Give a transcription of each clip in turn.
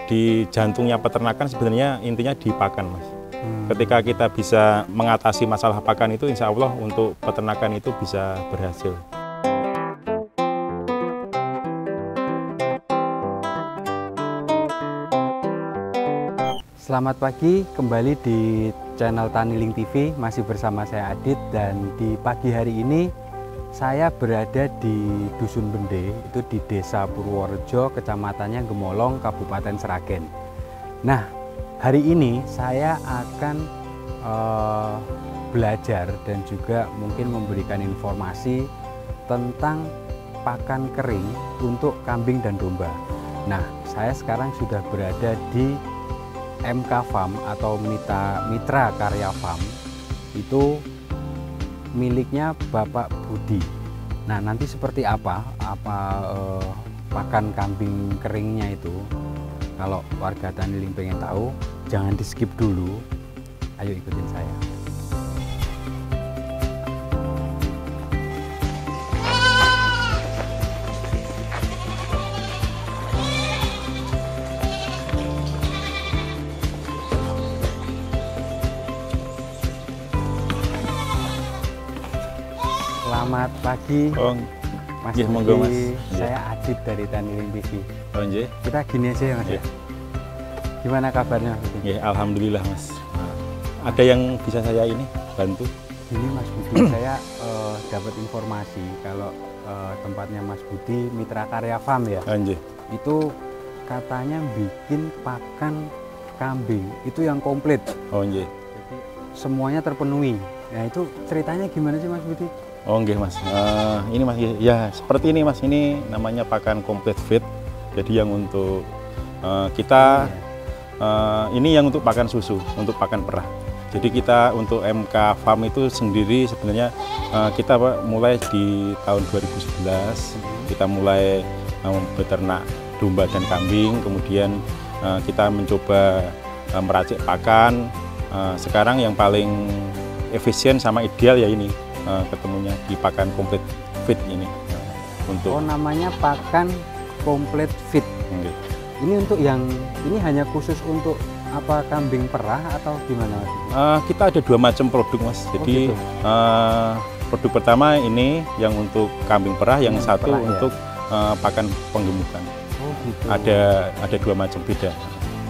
di jantungnya peternakan sebenarnya intinya di pakan, Mas. Ketika kita bisa mengatasi masalah pakan itu, insya Allah untuk peternakan itu bisa berhasil. Selamat pagi, kembali di channel Taniling TV, masih bersama saya Adit, dan di pagi hari ini saya berada di Dusun Bende, itu di Desa Purworejo, kecamatannya Gemolong, Kabupaten Sragen. Nah, hari ini saya akan belajar dan juga mungkin memberikan informasi tentang pakan kering untuk kambing dan domba. Nah, saya sekarang sudah berada di MK Farm atau Mitra Karya Farm, itu miliknya Bapak Budi. Nah, nanti seperti apa pakan kambing keringnya itu, kalau warga Taniling pengen tahu, jangan di skip dulu, ayo ikutin saya. Selamat pagi, Mas Iya, monggo, Mas. Saya Adit dari Taniling TV. Oh, nggih. Kita gini aja ya, Mas. Iya. Gimana kabarnya, Mas? Ya, alhamdulillah, Mas. Ada yang bisa saya ini bantu? Gini, Mas Budi, saya dapat informasi kalau tempatnya Mas Budi Mitra Karya Farm ya. Nggih. Itu katanya bikin pakan kambing itu yang komplit. Oh, nggih. Jadi semuanya terpenuhi. Nah, itu ceritanya gimana sih, Mas Budi? Oh, nggih, Mas. Ini Mas, ya seperti ini, Mas. Ini namanya pakan complete feed. Jadi yang untuk kita ini yang untuk pakan susu, untuk pakan perah. Jadi kita untuk MK Farm itu sendiri sebenarnya kita mulai di tahun 2011 kita mulai beternak domba dan kambing, kemudian kita mencoba meracik pakan. Sekarang yang paling efisien sama ideal ya ini ketemunya di pakan komplit feed ini untuk. Oh, namanya pakan komplit feed. Ini untuk yang ini hanya khusus untuk apa, kambing perah atau gimana, Mas? Kita ada dua macam produk, Mas. Jadi gitu. produk pertama ini yang untuk kambing perah, yang satu perah, untuk pakan penggemukan. Oh, gitu. Ada dua macam beda.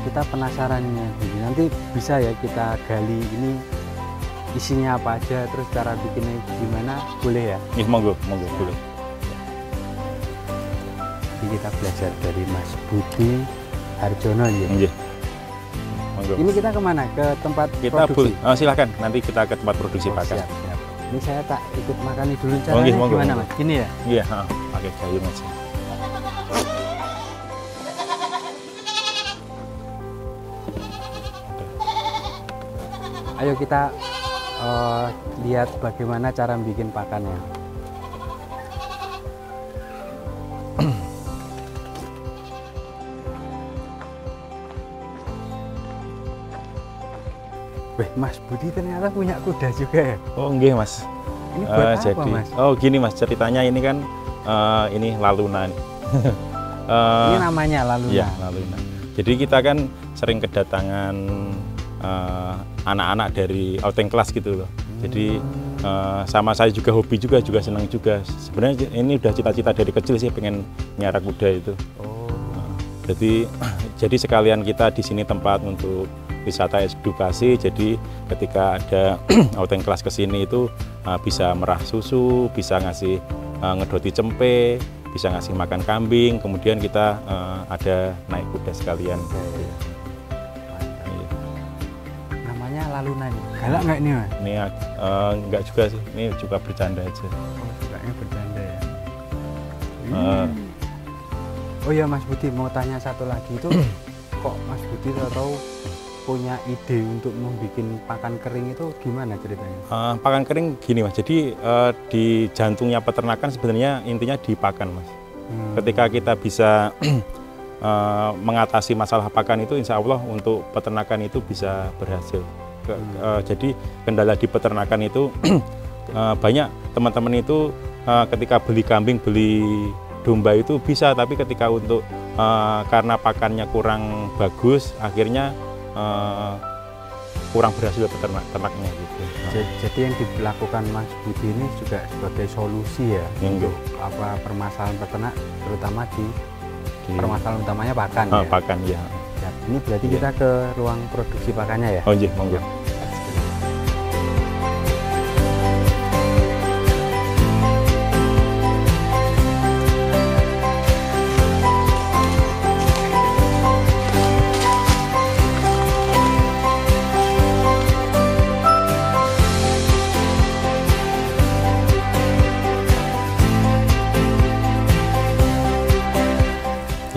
Kita penasarannya, jadi nanti bisa ya kita gali ini isinya apa aja, terus cara bikinnya gimana, boleh ya? Nih, monggo boleh. Jadi kita belajar dari Mas Budi Harjono ya. Nggih. Monggo. Ini kita kemana? Ke tempat Kita produksi? silakan, nanti kita ke tempat produksi pakan. Siap. Ini saya tak ikut makan dulu, Nggih, caranya monggo, gimana, monggo. Mas? Gini ya? Iya, pakai kayu, Mas. Ayo kita lihat bagaimana cara bikin pakannya. Weh, Mas Budi ternyata punya kuda juga ya? Oh, nggih, Mas. Ini buat apa, Jadi, Mas? oh gini, Mas, ceritanya ini kan ini laluna nih. Ini namanya laluna. Iya, laluna. Jadi kita kan sering kedatangan anak-anak dari outing kelas gitu loh. Jadi sama saya juga hobi juga senang juga. Sebenarnya ini udah cita-cita dari kecil sih, pengen nyara kuda itu. Oh. Jadi sekalian kita di sini tempat untuk wisata edukasi. Jadi ketika ada outing kelas ke sini itu bisa merah susu, bisa ngasih ngedoti cempe, bisa ngasih makan kambing. Kemudian kita ada naik kuda sekalian. Namanya laluna nih. Galak nggak ini, Mas? Ini enggak juga sih, ini juga bercanda aja. Oh, sukanya bercanda ya. Oh ya, Mas Budi, mau tanya satu lagi itu, kok Mas Budi tahu punya ide untuk membuat pakan kering itu gimana ceritanya? Pakan kering gini, Mas. Jadi di jantungnya peternakan sebenarnya intinya di pakan, Mas. Ketika kita bisa mengatasi masalah pakan itu, insya Allah untuk peternakan itu bisa berhasil. Jadi kendala di peternakan itu banyak teman-teman itu ketika beli kambing, beli domba itu bisa, tapi ketika untuk karena pakannya kurang bagus, akhirnya kurang berhasil ternaknya gitu. Jadi yang dilakukan Mas Budi ini juga sebagai solusi ya untuk permasalahan peternak, terutama di permasalahan utamanya pakan ya. Pakan ya. Ini berarti kita ke ruang produksi pakannya ya. Oh iya, monggo.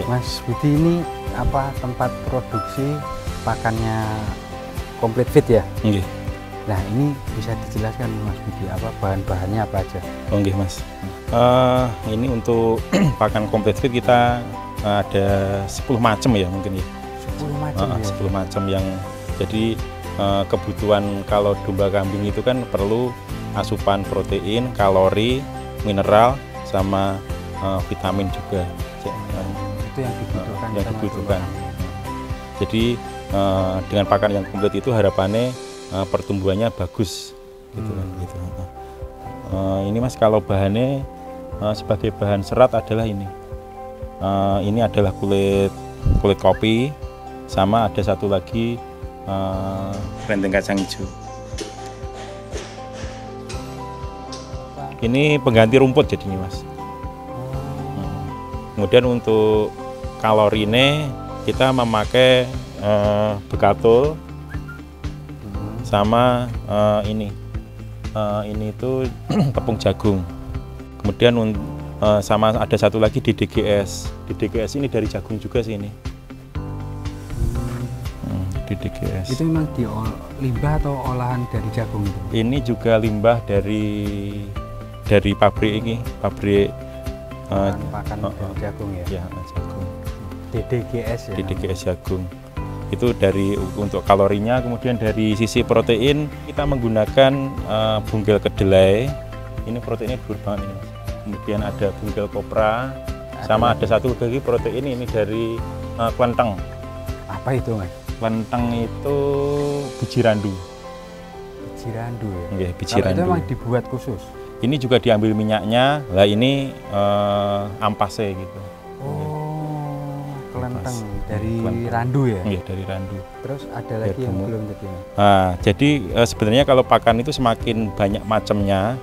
Mas Budi, ini apa tempat produksi pakannya Complete Feed ya? Nggih. Nah, ini bisa dijelaskan Mas Budi, apa bahan-bahannya apa aja? Oh nggih Mas. Ini untuk pakan Complete Feed kita ada 10 macam ya mungkin ya. 10 macam ya? 10 macam yang jadi kebutuhan kalau domba kambing itu kan perlu asupan protein, kalori, mineral, sama vitamin juga. Itu yang dibutuhkan. Yang dibutuhkan. Jadi dengan pakan yang komplit itu harapannya pertumbuhannya bagus gitu kan gitu. Ini Mas, kalau bahannya sebagai bahan serat adalah ini. Ini adalah kulit kopi, sama ada satu lagi renteng kacang hijau. Ini pengganti rumput jadinya Mas. Kemudian untuk kalorinya kita memakai bekatul sama ini itu tepung jagung. Kemudian sama ada satu lagi DDGS. DDGS ini dari jagung juga sih ini. DDGS. Itu memang limbah atau olahan dari jagung itu? Ini juga limbah dari pabrik ini, pabrik pakan dari jagung ya? Ya, jagung. DDGS ya? DDGS jagung. Itu untuk kalorinya. Kemudian dari sisi protein kita menggunakan bunggel kedelai. Ini proteinnya dur banget ini Mas. Kemudian ada bunggel kopra, sama ada satu lagi protein ini dari kelenteng. Apa itu Mas? Kelenteng itu biji randu. Biji randu ya? Oke, biji Kalau randu. itu memang dibuat khusus? Ini juga diambil minyaknya, lah ini ampase gitu. Oh, kelenteng dari kelenteng. randu ya? Iya, dari randu. Terus ada lagi yang belum tadi? Nah, jadi sebenarnya kalau pakan itu semakin banyak macamnya,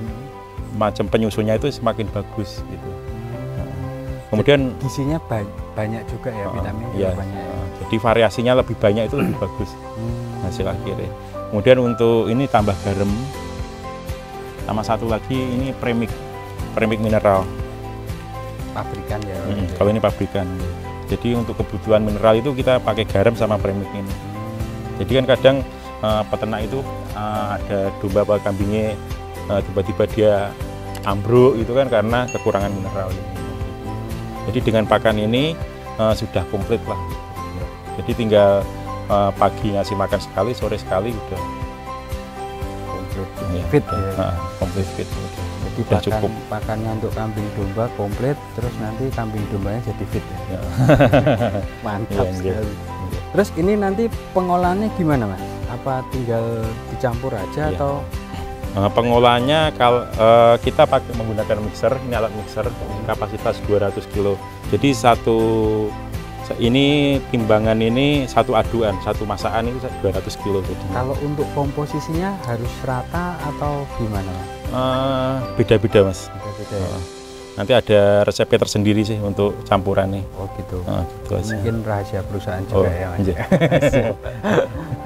macam penyusunnya itu semakin bagus gitu. Kemudian gizinya banyak juga ya, vitamin juga banyak ya? Jadi variasinya lebih banyak itu lebih bagus hasil akhirnya. Kemudian untuk ini tambah garam, sama satu lagi ini premik mineral. Pabrikan ya? Kalau ini pabrikan. Jadi untuk kebutuhan mineral itu kita pakai garam sama premik ini. Jadi kan kadang peternak itu ada domba apa kambingnya tiba-tiba dia ambruk itu kan karena kekurangan mineral ini. Jadi dengan pakan ini sudah komplit lah. Jadi tinggal pagi ngasih makan sekali, sore sekali udah komplit. Fit ya? Komplit fit. Jadi udah cukup. Pakannya untuk kambing domba komplit, terus nanti kambing dombanya jadi fit ya? Mantap sekali. Terus ini nanti pengolahannya gimana Mas? Apa tinggal dicampur aja atau? Pengolahannya kalau kita menggunakan mixer, ini alat mixer kapasitas 200 kg. Jadi ini timbangan ini satu aduan, satu masakan itu 200 kg. Jadi kalau untuk komposisinya harus rata atau gimana Mas? Beda-beda Mas. Beda-beda ya? Nanti ada resepnya tersendiri sih untuk campurannya. Oh gitu. Gitu aja. Mungkin rahasia perusahaan juga ya Mas.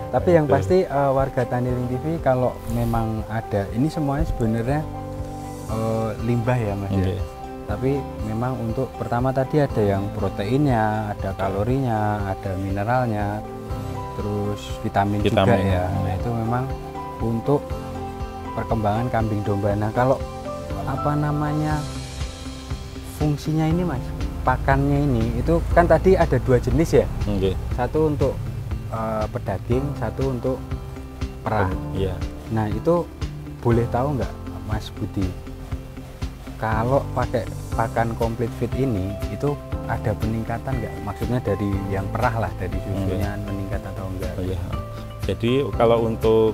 Tapi yang pasti warga Taniling TV kalau memang ada, ini semuanya sebenarnya limbah ya Mas ya. Tapi memang untuk pertama tadi ada yang proteinnya, ada kalorinya, ada mineralnya, terus vitamin juga ya. Nah itu memang untuk perkembangan kambing domba. Nah kalau apa namanya fungsinya ini Mas, pakannya ini itu kan tadi ada 2 jenis ya. Satu untuk pedaging, satu untuk perah. Iya. Nah itu boleh tahu nggak Mas Budi, kalau pakai pakan Complete Feed ini itu ada peningkatan nggak? Maksudnya dari yang perah lah, dari susunya meningkat atau enggak? Oh, iya. Jadi kalau untuk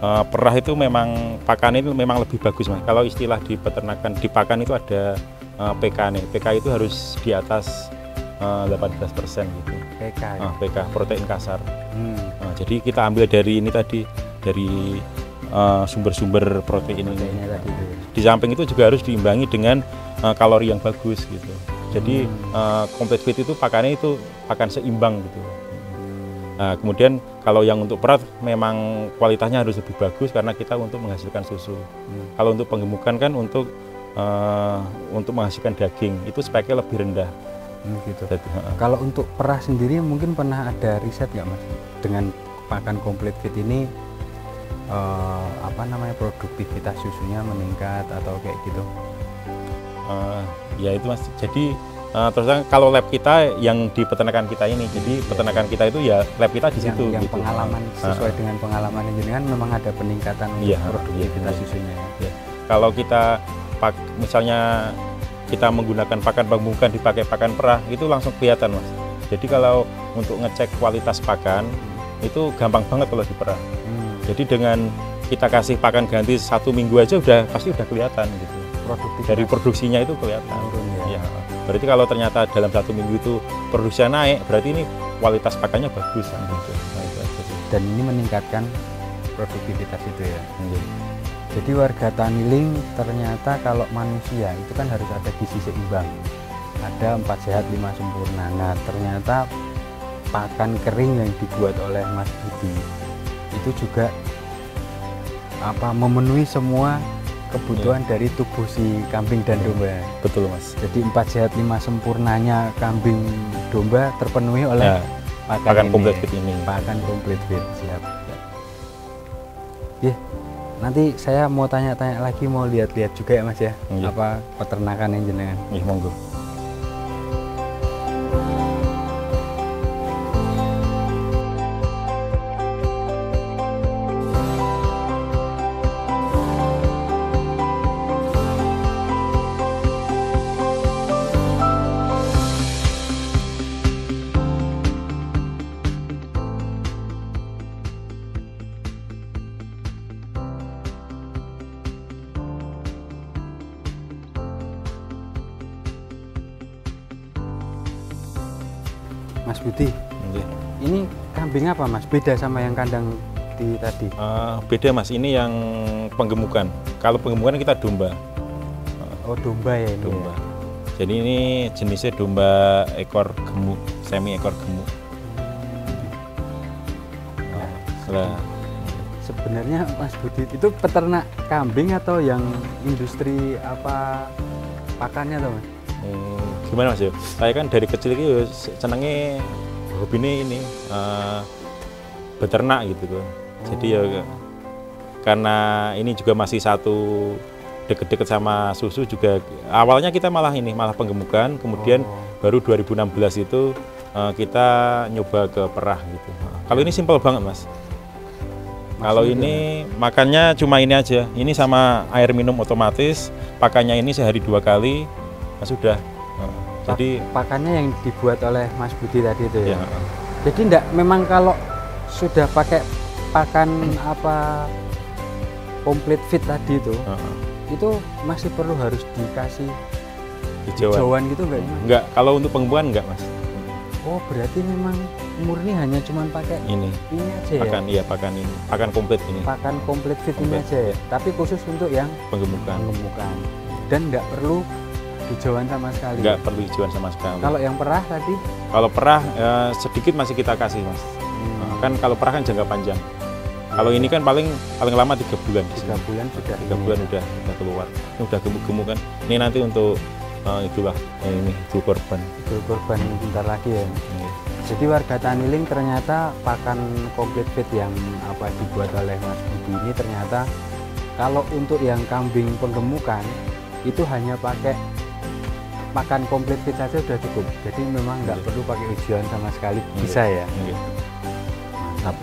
perah itu memang pakan itu memang lebih bagus Mas. Kalau istilah di peternakan di pakan itu ada PK nih. PK itu harus di atas 18% gitu. PK ya? PK protein kasar. Jadi kita ambil dari ini tadi, dari sumber-sumber protein ini. Tadi itu. Di samping itu juga harus diimbangi dengan kalori yang bagus gitu. Jadi complete feed itu pakannya itu pakan seimbang gitu. Nah, kemudian kalau yang untuk perah memang kualitasnya harus lebih bagus karena kita untuk menghasilkan susu. Kalau untuk penggemukan kan untuk menghasilkan daging itu speknya lebih rendah. Gitu. Jadi, kalau untuk perah sendiri mungkin pernah ada riset nggak Mas dengan pakan complete feed ini produktivitas susunya meningkat atau kayak gitu? Ya itu Mas. Jadi terus kalau lab kita yang di peternakan kita ini, jadi peternakan kita itu ya lab kita di situ. Yang gitu. pengalaman sesuai dengan pengalaman jenengan memang ada peningkatan produktivitas susunya. Ya. Kalau kita misalnya kita menggunakan pakan pembukaan dipakai pakan perah itu langsung kelihatan Mas. Jadi kalau untuk ngecek kualitas pakan itu gampang banget kalau di perah. Jadi dengan kita kasih pakan ganti 1 minggu aja pasti udah kelihatan gitu. Dari produksinya itu kelihatan. Ya. Berarti kalau ternyata dalam 1 minggu itu produksinya naik, berarti ini kualitas pakannya bagus. Gitu. Dan ini meningkatkan produktivitas itu ya. Jadi warga Taniling ternyata kalau manusia itu kan harus ada gizi seimbang. Ada 4 sehat 5 sempurna. Nah ternyata pakan kering yang dibuat oleh Mas Budi itu juga memenuhi semua kebutuhan dari tubuh si kambing dan domba. Betul Mas. Jadi 4 sehat 5 sempurnanya kambing domba terpenuhi oleh pakan complete feed ini. Pakan complete feed, siap. Ya, nanti saya mau tanya-tanya lagi, mau lihat-lihat juga ya Mas ya, apa peternakan yang jenengan. Iya, monggo. Mas Budi, ini kambing apa Mas? Beda sama yang kandang di tadi? Beda Mas, ini yang penggemukan. Kalau penggemukan kita domba. Oh domba ya ini? Domba. Ya? Jadi ini jenisnya domba ekor gemuk, semi ekor gemuk. Sebenarnya Mas Budi itu peternak kambing atau yang industri pakannya tuh Mas? Gimana Mas ya? Saya kan dari kecil itu senangnya hobinya ini beternak gitu. Jadi ya karena ini juga masih satu deket-deket sama susu juga. Awalnya kita malah penggemukan, kemudian baru 2016 itu kita nyoba ke perah gitu. Kalau ini simpel banget Mas. Kalau ini makannya cuma ini aja. Ini sama air minum otomatis. Pakannya ini sehari 2 kali. Sudah. Jadi pakannya yang dibuat oleh Mas Budi tadi itu ya. Ya. Jadi memang kalau sudah pakai pakan complete feed tadi itu masih perlu harus dikasih hijauan gitu enggak? Enggak, kalau untuk penggemukan enggak Mas. Oh berarti memang murni hanya cuman pakai ini aja pakan, ya? Iya pakan ini, pakan komplit ini. Pakan complete feed ini aja ya. Tapi khusus untuk yang penggemukan. Dan enggak perlu hijauan sama sekali. Enggak perlu hijauan sama sekali. Kalau yang perah tadi? Kalau perah sedikit masih kita kasih Mas. Kan kalau perah kan jangka panjang. Kalau ini kan paling lama 3 bulan. 3 bulan sudah. 3 bulan udah keluar. Ini udah gemuk-gemuk kan. Ini nanti untuk itulah ini idul korban. Idul korban bentar lagi ya. Jadi warga Taniling ternyata pakan complete feed yang dibuat oleh Mas Budi ini ternyata kalau untuk yang kambing penggemukan itu hanya pakai pakan complete feed saja sudah cukup. Jadi memang nggak perlu pakai hijauan sama sekali. Bisa ya. Mantap.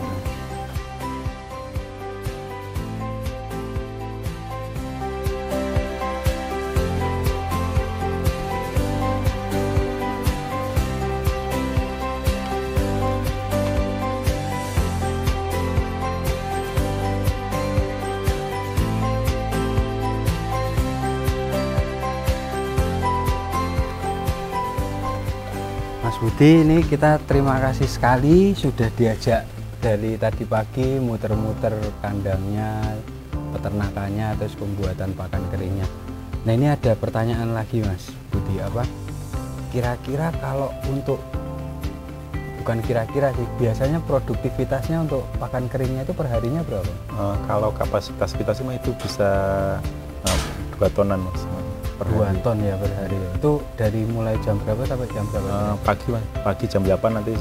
Budi, ini kita terima kasih sekali sudah diajak dari tadi pagi muter-muter kandangnya, peternakannya, terus pembuatan pakan keringnya. Nah ini ada pertanyaan lagi Mas Budi, apa kira-kira kalau untuk, bukan kira-kira sih, biasanya produktivitasnya untuk pakan keringnya itu perharinya berapa? Kalau kapasitas kita sih itu bisa 2 tonan Mas. 2 ton ya per hari. Itu dari mulai jam berapa sampai jam berapa? Pagi Mas, pagi jam 8 nanti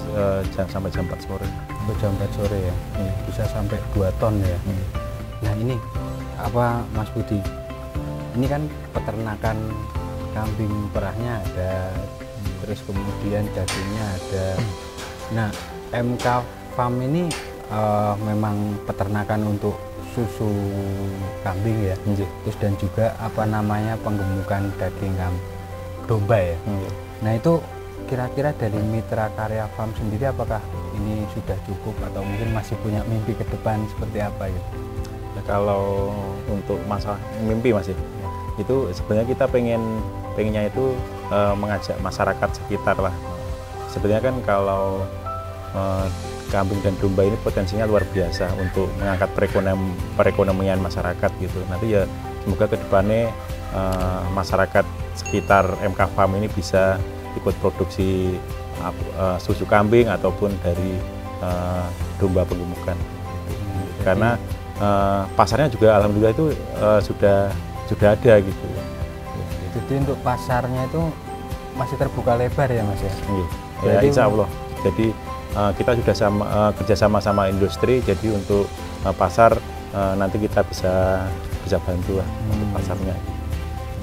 sampai jam 4 sore. Jam 4 sore ya. Bisa sampai 2 ton ya. Nah ini apa Mas Budi? Ini kan peternakan kambing perahnya ada, terus kemudian dagingnya ada. Nah MK Farm ini memang peternakan untuk susu kambing ya, terus dan juga apa namanya penggemukan daging domba ya. Nah itu kira-kira dari Mitra Karya Farm sendiri apakah ini sudah cukup atau mungkin masih punya mimpi ke depan seperti apa gitu? Ya, kalau untuk masalah mimpi Mas ya, itu sebenarnya kita pengennya itu mengajak masyarakat sekitar lah. Sebenarnya kan kalau kambing dan domba ini potensinya luar biasa untuk mengangkat perekonomian masyarakat gitu. Nanti ya semoga kedepannya masyarakat sekitar MK Farm ini bisa ikut produksi susu kambing ataupun dari domba penggemukan. Karena pasarnya juga alhamdulillah itu sudah ada gitu. Jadi untuk pasarnya itu masih terbuka lebar ya Mas ya? Ya insya Allah. Jadi kita sudah kerjasama sama industri, jadi untuk pasar nanti kita bisa bantu lah untuk pasarnya.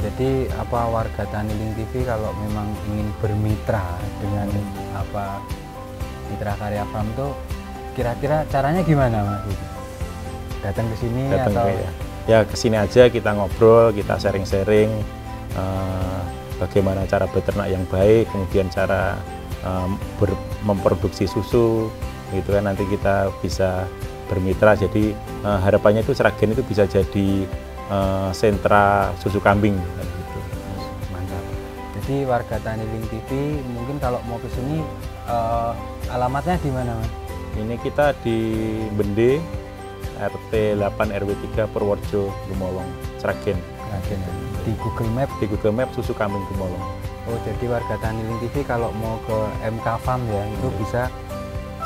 Jadi apa warga Taniling TV kalau memang ingin bermitra dengan apa Mitra Karya Farm itu kira-kira caranya gimana Mas? Datang ke sini atau ya ke sini aja, kita ngobrol, kita sharing-sharing bagaimana cara beternak yang baik, kemudian cara memproduksi susu gitu kan, nanti kita bisa bermitra. Jadi harapannya itu Sragen itu bisa jadi sentra susu kambing gitu. Mantap. Jadi warga Taniling TV mungkin kalau mau ke sini alamatnya di mana Mas? Ini kita di Bende RT 8 RW 3 Purworejo Gemolong Sragen. Di Google Map susu kambing Gemolong. Oh jadi warga Taniling TV kalau mau ke MK Farm ya itu bisa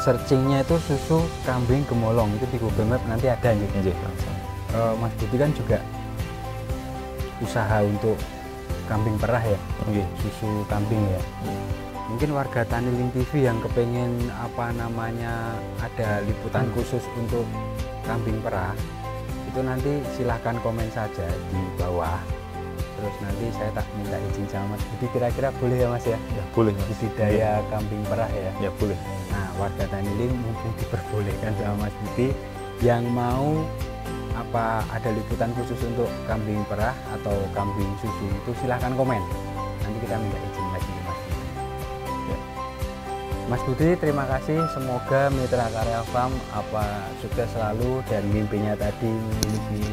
searchingnya itu susu kambing Gemolong, itu di Google Map nanti ada gitu. Mas Budi kan juga usaha untuk kambing perah ya, susu kambing ya. Mungkin warga Taniling TV yang kepengen apa namanya ada liputan khusus untuk kambing perah itu nanti silahkan komen saja di bawah. Terus nanti saya tak minta izin sama Mas Budi, kira-kira boleh ya Mas ya? Ya boleh Mas. Budidaya kambing perah ya? Ya boleh. Nah warga Taniling mungkin diperbolehkan sama Mas Budi yang mau apa ada liputan khusus untuk kambing perah atau kambing susu itu silahkan komen. Nanti kita minta izin lagi ke Mas Budi. Ya. Mas Budi terima kasih, semoga Mitra Karya Farm apa sukses selalu dan mimpinya tadi memiliki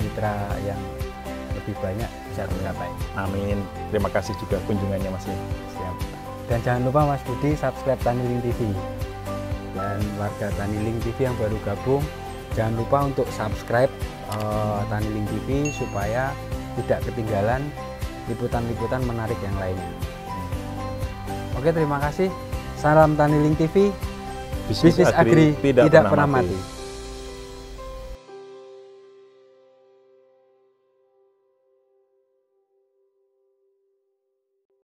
mitra yang lebih banyak bisa tercapai. Amin. Terima kasih juga kunjungannya Mas. Siap. Dan jangan lupa Mas Budi subscribe Taniling TV. Dan warga Taniling TV yang baru gabung, jangan lupa untuk subscribe Taniling TV supaya tidak ketinggalan liputan-liputan menarik yang lainnya. Oke, terima kasih. Salam Taniling TV. Bisnis Agri tidak pernah mati.